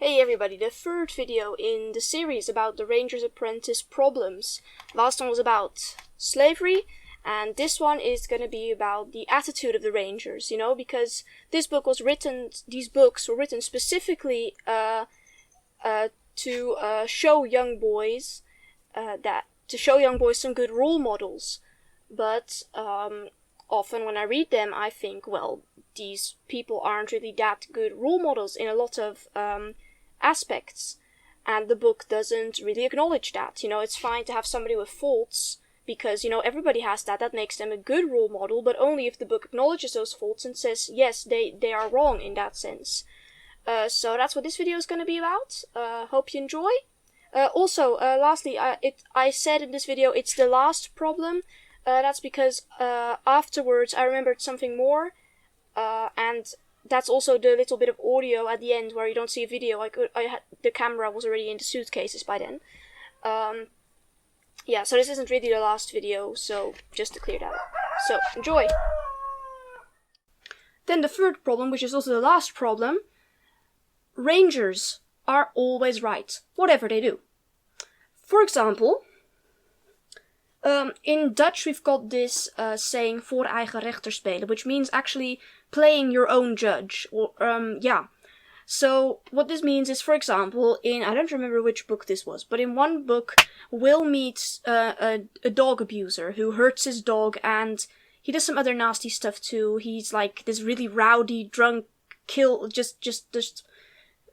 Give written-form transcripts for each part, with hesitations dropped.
Hey everybody, the third video in the series about the Ranger's Apprentice problems. Last one was about slavery, and this one is going to be about the attitude of the Rangers, because these books were written specifically to show young boys some good role models. But often when I read them, I think, well, these people aren't really that good role models in a lot of aspects, and the book doesn't really acknowledge that. It's fine to have somebody with faults, because everybody has that makes them a good role model, but only if the book acknowledges those faults and says yes, they are wrong in that sense. So that's what this video is going to be about. Hope you enjoy. Lastly, I said in this video it's the last problem. That's because afterwards I remembered something more, and that's also the little bit of audio at the end where you don't see a video. The camera was already in the suitcases by then. Yeah, so this isn't really the last video, so just to clear that up. So, enjoy! Then the third problem, which is also the last problem. Rangers are always right, whatever they do. For example, in Dutch we've got this saying voor eigen rechter spelen, which means actually playing your own judge. So what this means is, for example, I don't remember which book this was, but in one book, Will meets a dog abuser who hurts his dog, and he does some other nasty stuff too. He's like this really rowdy, drunk, just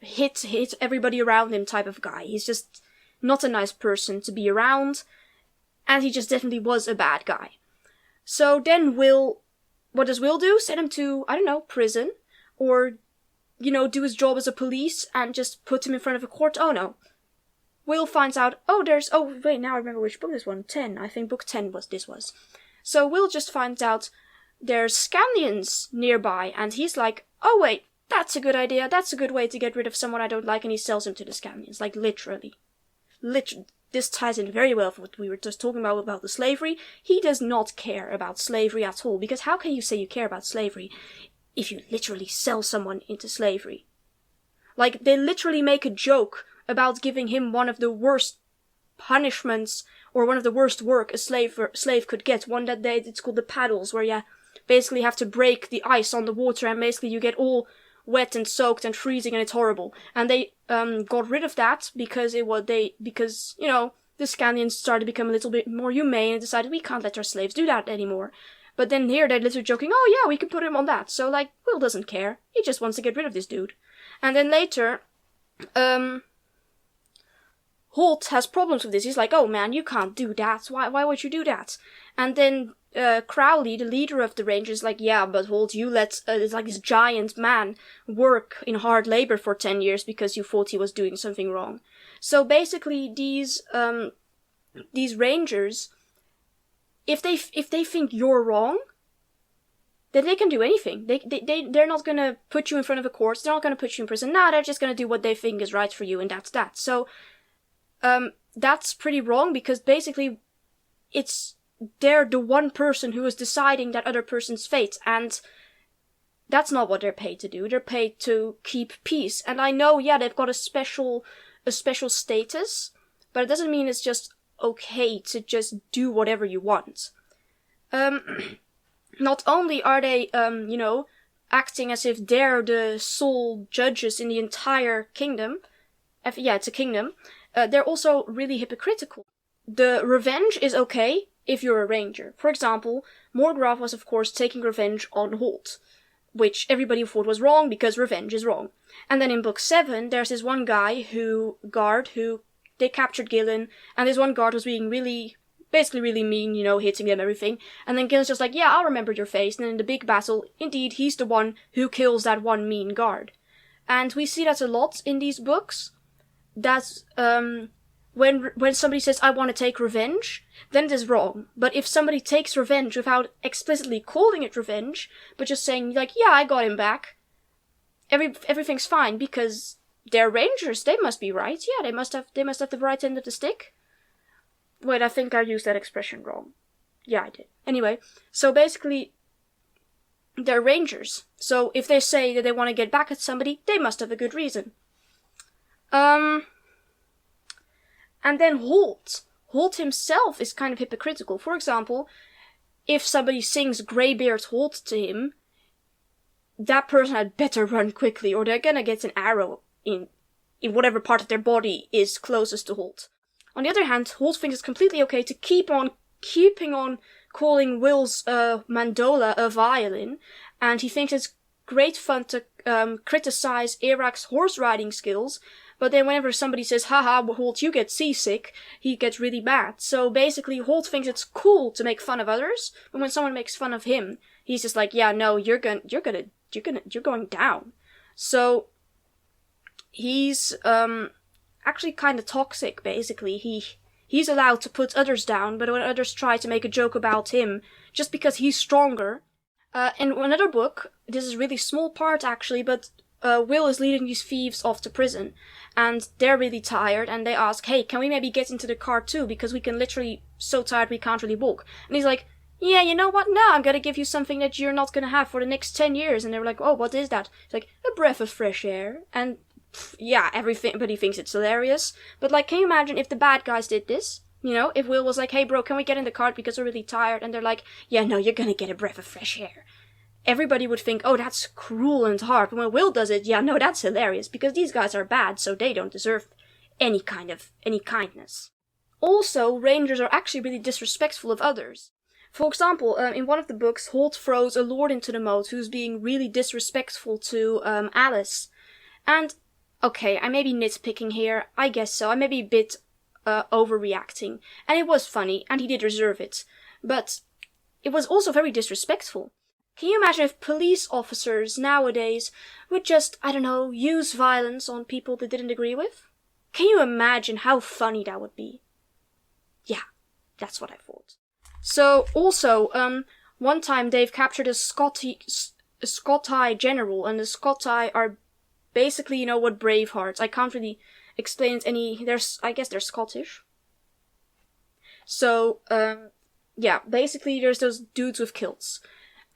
hit everybody around him type of guy. He's just not a nice person to be around, and he just definitely was a bad guy. So then what does Will do? Send him to, I don't know, prison, or do his job as a police and just put him in front of a court? Oh no. Will finds out, now I remember which book this one, 10, I think book 10 this was. So Will just finds out there's Scandians nearby, and he's like, oh wait, that's a good idea, that's a good way to get rid of someone I don't like, and he sells him to the Scandians, like literally. This ties in very well with what we were just talking about the slavery. He does not care about slavery at all, because how can you say you care about slavery if you literally sell someone into slavery? Like, they literally make a joke about giving him one of the worst punishments, or one of the worst work a slave could get. It's called the paddles, where you basically have to break the ice on the water, and basically you get all wet and soaked and freezing, and it's horrible. And they got rid of that because the Scandians started to become a little bit more humane and decided we can't let our slaves do that anymore. But then here they're literally joking, oh yeah, we can put him on that. So Will doesn't care. He just wants to get rid of this dude. And then later, Holt has problems with this. He's like, oh man, you can't do that. Why would you do that? And then Crowley, the leader of the Rangers, is like, yeah, but Holt, you let this giant man work in hard labor for 10 years because you thought he was doing something wrong. So basically, these Rangers, if they think you're wrong, then they can do anything. They're not gonna put you in front of a court. They're not gonna put you in prison. They're just gonna do what they think is right for you, and that's that. So that's pretty wrong, because basically they're the one person who is deciding that other person's fate, and that's not what they're paid to do. They're paid to keep peace. And I know, yeah, they've got a special status, but it doesn't mean it's just okay to just do whatever you want. Not only are they, acting as if they're the sole judges in the entire kingdom. Yeah, it's a kingdom. They're also really hypocritical. The revenge is okay if you're a ranger. For example, Morgrave was of course taking revenge on Holt, which everybody thought was wrong because revenge is wrong. And then in book 7, there's this one guy who they captured Gillen, and this one guard was being really mean, hitting him, everything. And then Gillen's just like, yeah, I'll remember your face. And then in the big battle, indeed, he's the one who kills that one mean guard. And we see that a lot in these books. That's, when somebody says, I want to take revenge, then it is wrong. But if somebody takes revenge without explicitly calling it revenge, but just saying, like, yeah, I got him back, everything's fine, because they're rangers, they must be right. Yeah, they must have the right end of the stick. Wait, I think I used that expression wrong. Yeah, I did. Anyway, so basically, they're rangers. So if they say that they want to get back at somebody, they must have a good reason. And then Holt. Holt himself is kind of hypocritical. For example, if somebody sings Greybeard Holt to him, that person had better run quickly, or they're gonna get an arrow in whatever part of their body is closest to Holt. On the other hand, Holt thinks it's completely okay to keeping on calling Will's mandola a violin, and he thinks it's great fun to criticize Iraq's horse riding skills, but then whenever somebody says, haha, Holt, you get seasick, he gets really mad. So basically, Holt thinks it's cool to make fun of others, but when someone makes fun of him, he's just like, yeah, no, you're going down. So he's actually kind of toxic, basically. He's allowed to put others down, but when others try to make a joke about him, just because he's stronger. In another book, this is a really small part actually, but Will is leading these thieves off to prison, and they're really tired, and they ask, hey, can we maybe get into the car too, because we can literally, so tired we can't really walk. And he's like, yeah, you know what, now I'm gonna give you something that you're not gonna have for the next 10 years. And they were like, oh, what is that? It's like, a breath of fresh air. And yeah, everybody thinks it's hilarious. But like, can you imagine if the bad guys did this? You know, if Will was like, hey bro, can we get in the car because we're really tired? And they're like, yeah, no, you're gonna get a breath of fresh air. Everybody would think, oh, that's cruel and hard. But when Will does it, yeah, no, that's hilarious, because these guys are bad, so they don't deserve any kindness. Also, Rangers are actually really disrespectful of others. For example, in one of the books, Holt throws a lord into the moat who's being really disrespectful to Alice. And, okay, I may be nitpicking here, I guess so, I may be a bit overreacting. And it was funny, and he did deserve it. But it was also very disrespectful. Can you imagine if police officers nowadays would just, I don't know, use violence on people they didn't agree with? Can you imagine how funny that would be? Yeah, that's what I thought. So, also, one time they've captured a Scotty general, and the Scotty are basically, you know, what Bravehearts. I can't really explain I guess they're Scottish. So, yeah, basically there's those dudes with kilts.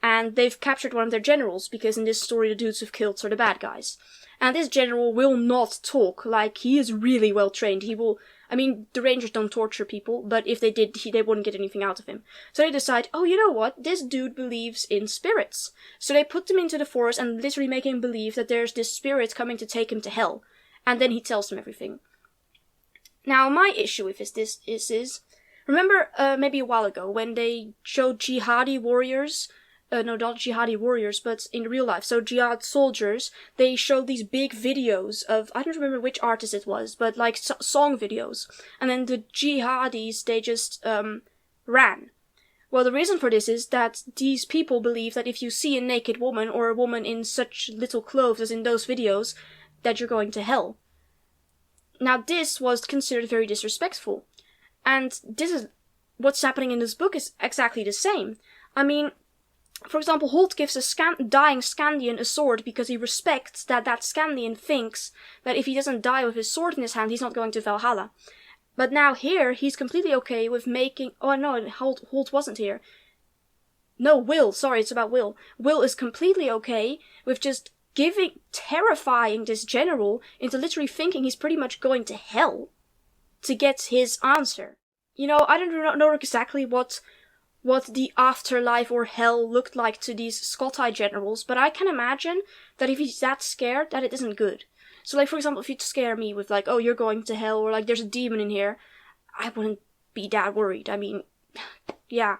And they've captured one of their generals, because in this story the dudes with kilts are the bad guys. And this general will not talk, like, he is really well trained. The Rangers don't torture people, but if they did, they wouldn't get anything out of him. So they decide, oh, you know what, this dude believes in spirits. So they put him into the forest and literally make him believe that there's this spirit coming to take him to hell. And then he tells them everything. Now, my issue with this is, remember maybe a while ago when they showed jihadi warriors, no, not jihadi warriors, but in real life, so jihad soldiers, they showed these big videos of, I don't remember which artist it was, but like song videos. And then the jihadis, they just ran. Well, the reason for this is that these people believe that if you see a naked woman, or a woman in such little clothes as in those videos, that you're going to hell. Now, this was considered very disrespectful. And this is what's happening in this book is exactly the same. I mean, for example, Holt gives a dying Scandian a sword because he respects that Scandian thinks that if he doesn't die with his sword in his hand, he's not going to Valhalla. But now here, he's completely okay with making... Oh no, Holt wasn't here. No, Will. Sorry, it's about Will. Will is completely okay with just terrifying this general into literally thinking he's pretty much going to hell to get his answer. You know, I don't know exactly what the afterlife or hell looked like to these Scottish generals, but I can imagine that if he's that scared, that it isn't good. So, like, for example, if you'd scare me with, like, oh, you're going to hell, or, like, there's a demon in here, I wouldn't be that worried. I mean, yeah.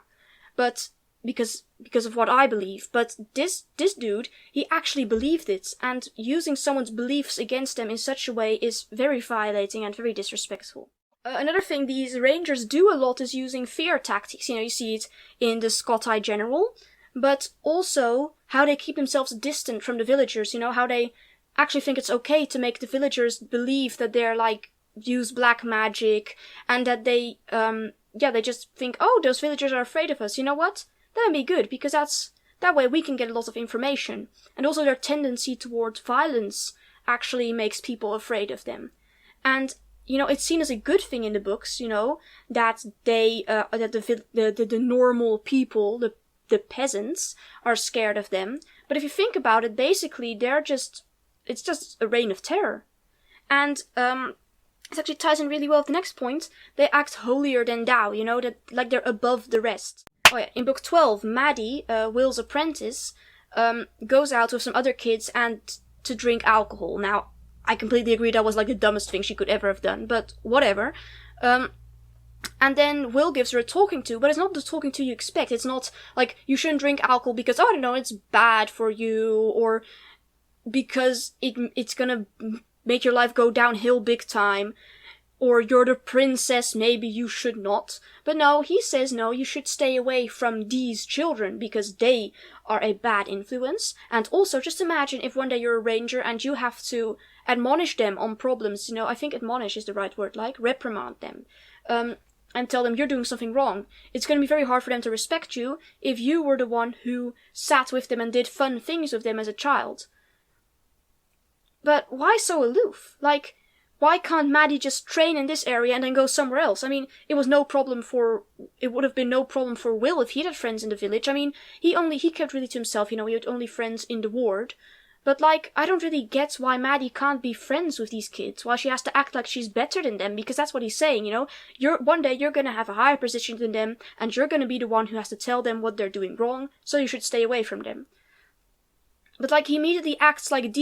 But, because of what I believe. But this dude, he actually believed it, and using someone's beliefs against them in such a way is very violating and very disrespectful. Another thing these Rangers do a lot is using fear tactics. You know, you see it in the Scottish general, but also how they keep themselves distant from the villagers. You know, how they actually think it's okay to make the villagers believe that they're, like, use black magic, and that they just think, oh, those villagers are afraid of us. You know what? That would be good, because that way we can get a lot of information. And also their tendency towards violence actually makes people afraid of them. And you know, it's seen as a good thing in the books, you know, that the normal people, the peasants, are scared of them. But if you think about it, basically, it's just a reign of terror. And it actually ties in really well with the next point. They act holier than thou, that like they're above the rest. Oh yeah, in book 12, Maddie, Will's apprentice, goes out with some other kids and to drink alcohol. Now, I completely agree that was like the dumbest thing she could ever have done, but whatever. And then Will gives her a talking to, but it's not the talking to you expect. It's not like, you shouldn't drink alcohol because, I don't know, it's bad for you, or because it's gonna make your life go downhill big time, or you're the princess, maybe you should not. But no, he says no, you should stay away from these children because they are a bad influence. And also, just imagine if one day you're a ranger and you have to admonish them on problems, I think admonish is the right word, like reprimand them, and tell them you're doing something wrong. It's going to be very hard for them to respect you if you were the one who sat with them and did fun things with them as a child. But why so aloof? Like, why can't Maddie just train in this area and then go somewhere else? I mean, it would have been no problem for Will if he had friends in the village. I mean, he kept really to himself, he had only friends in the ward. But like, I don't really get why Maddie can't be friends with these kids, why she has to act like she's better than them, because that's what he's saying, one day you're gonna have a higher position than them, and you're gonna be the one who has to tell them what they're doing wrong, so you should stay away from them. But like, he immediately acts like it's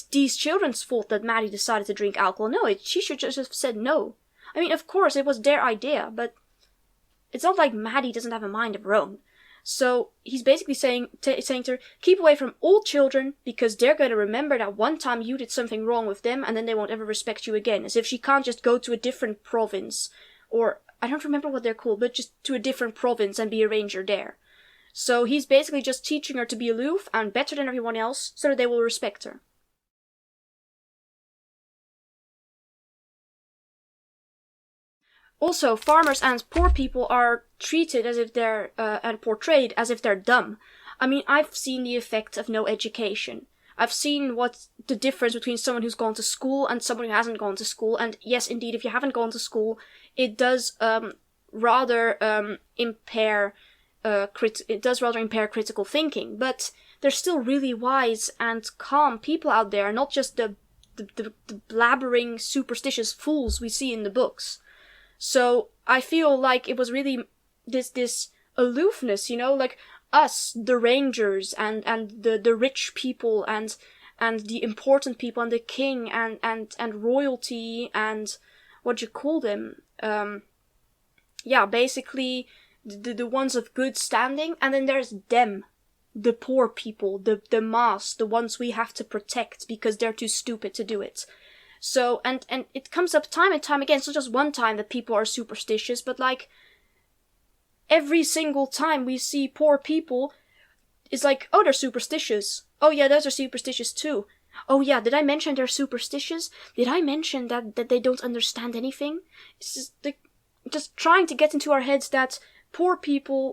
these children's fault that Maddie decided to drink alcohol. No, she should just have said no. I mean, of course, it was their idea, but it's not like Maddie doesn't have a mind of her own. So he's basically saying to her, keep away from all children, because they're going to remember that one time you did something wrong with them, and then they won't ever respect you again. As if she can't just go to a different province, or I don't remember what they're called, but just to a different province and be a ranger there. So he's basically just teaching her to be aloof and better than everyone else, so that they will respect her. Also, farmers and poor people are treated as if they're, and portrayed as if they're dumb. I mean, I've seen the effect of no education. I've seen what the difference between someone who's gone to school and someone who hasn't gone to school. And yes, indeed, if you haven't gone to school, it does rather impair critical thinking. But there's still really wise and calm people out there, not just the blabbering, superstitious fools we see in the books. So I feel like it was really this aloofness, like us, the rangers, and the rich people, and the important people, and the king, and royalty, and what you call them, basically the ones of good standing, and then there's them, the poor people, the mass, the ones we have to protect because they're too stupid to do it. So, and it comes up time and time again. It's not just one time that people are superstitious, but like, every single time we see poor people, it's like, oh, they're superstitious. Oh yeah, those are superstitious too. Oh yeah, did I mention they're superstitious? Did I mention that they don't understand anything? It's just trying to get into our heads that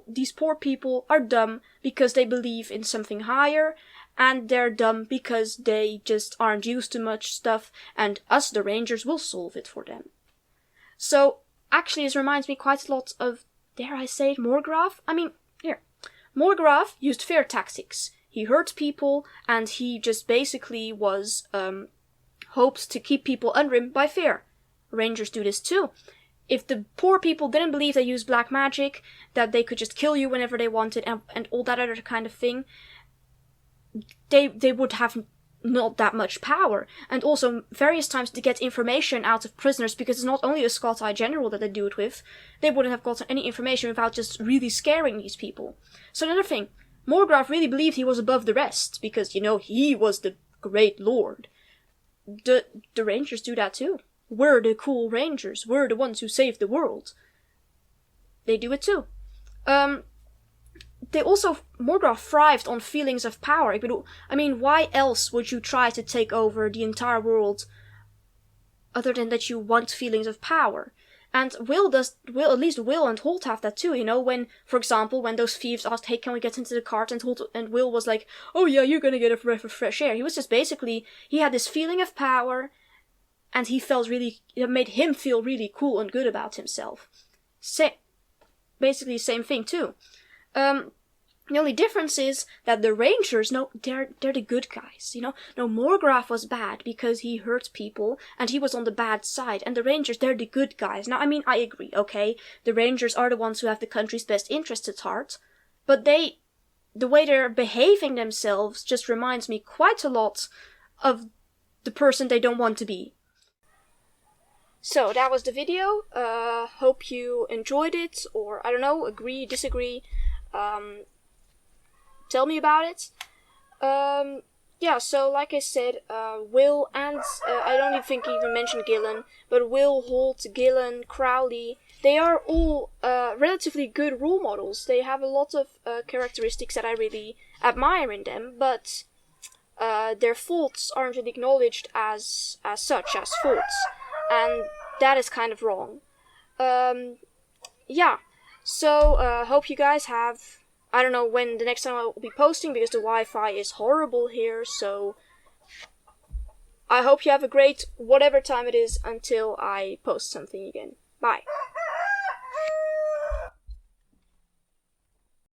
these poor people are dumb because they believe in something higher, and they're dumb because they just aren't used to much stuff, and us, the rangers, will solve it for them. So, actually, this reminds me quite a lot of, dare I say it, Morgraf? I mean, here. Morgraf used fear tactics. He hurt people, and he just basically was, hoped to keep people under him by fear. Rangers do this too. If the poor people didn't believe they used black magic, that they could just kill you whenever they wanted, and all that other kind of thing, they would have not that much power. And also, various times to get information out of prisoners, because it's not only a Scottish general that they do it with, they wouldn't have gotten any information without just really scaring these people. So another thing, Morgraf really believed he was above the rest, because, he was the great lord. The Rangers do that too. We're the cool Rangers. We're the ones who saved the world. They do it too. Morgraf thrived on feelings of power. I mean, why else would you try to take over the entire world other than that you want feelings of power? And Will at least Will and Holt have that too, when, for example, when those thieves asked, hey, can we get into the cart? And Will was like, oh yeah, you're gonna get a breath of fresh air. He was just basically, he had this feeling of power, and it made him feel really cool and good about himself. Basically same thing too. The only difference is that the Rangers, no, they're the good guys, you know? No, Morgraf was bad because he hurt people and he was on the bad side. And the Rangers, they're the good guys. Now, I mean, I agree, okay? The Rangers are the ones who have the country's best interests at heart. But the way they're behaving themselves just reminds me quite a lot of the person they don't want to be. So, that was the video. Hope you enjoyed it, or, I don't know, agree, disagree. Tell me about it. Yeah, so like I said, Will and, I don't even think I even mentioned Gillen, but Will, Holt, Gillen, Crowley, they are all relatively good role models. They have a lot of characteristics that I really admire in them, but their faults aren't really acknowledged as such, as faults. And that is kind of wrong. Yeah, so hope you guys have... I don't know when the next time I will be posting because the Wi-Fi is horrible here, so I hope you have a great whatever time it is until I post something again. Bye.